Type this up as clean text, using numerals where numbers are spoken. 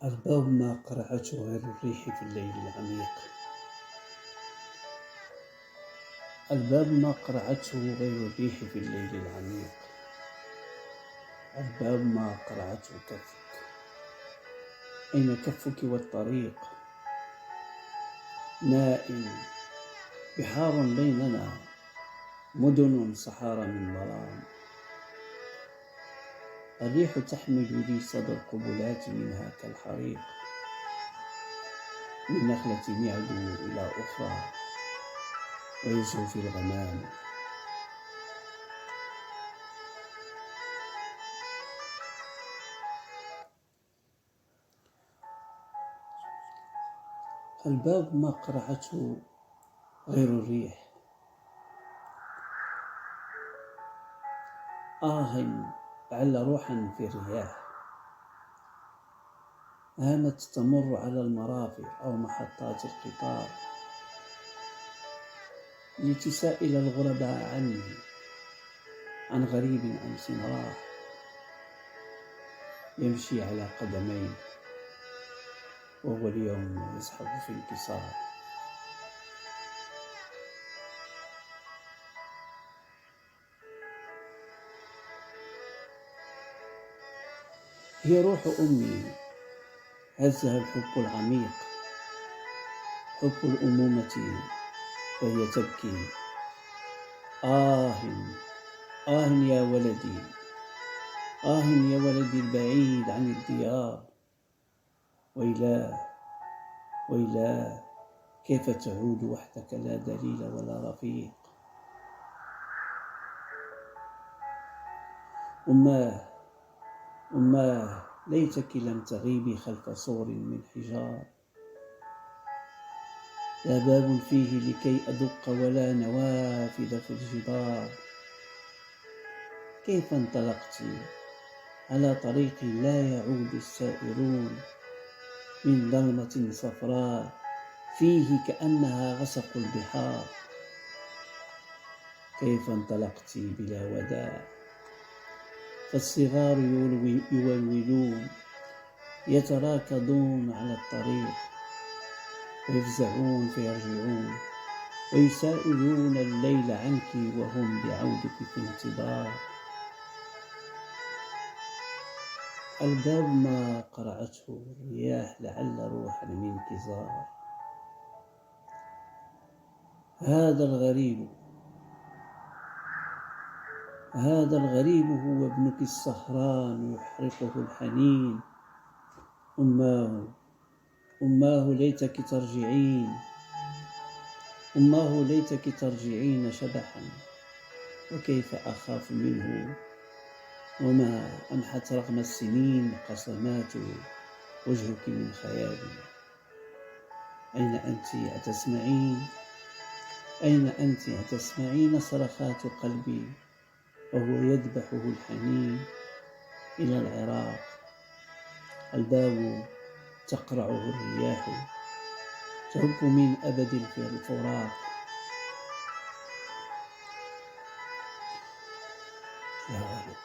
الباب ما قرعته غير الريح في الليل العميق. الباب ما قرعته غير الريح في الليل العميق. الباب ما قرعته كفك. أين كفك والطريق؟ نائم بحار بيننا، مدن صحارى من ظلام. الريح تحمل لي صدى القبلات منها كالحريق، من نخلة يعدو إلى أخرى ويزهو في الغمام. الباب ما قرعته غير الريح. لعل روحا في الرياح هامت تمر على المرافق أو محطات القطار لتسائل الغرباء عني، عن غريب أمس راح يمشي على قدمين وهو اليوم يزحف في انكسار. هي روح أمي هزها الحب العميق، حب الأمومة، وهي تبكي آه يا ولدي، يا ولدي البعيد عن الديار. ويلاه كيف تعود وحدك لا دليل ولا رفيق. أماه ليتك لم تغيبي خلف صور من حجار، لا باب فيه لكي أدق ولا نوافذ في الجدار. كيف انطلقت على طريق لا يعود السائرون، من ظلمة صفراء فيه كأنها غسق البحار. كيف انطلقت بلا وداع، فالصغار يولولون، يتراكضون على الطريق، ويفزعون فيرجعون، ويسائلون الليل عنك وهم بعودك في انتظار. الباب ما قرعته الرياح لعل روحا منك زار. هذا الغريب هو ابنك السهران يحرقه الحنين. أماه ليتك ترجعين شبحا، وكيف أخاف منه وما أمحت رغم السنين قسمات وجهك من خيالي. أين أنت أتسمعين صرخات قلبي وهو يذبحه الحنين إلى العراق. الباب تقرعه الرياح، تهب من أبد الفراق. يا رب.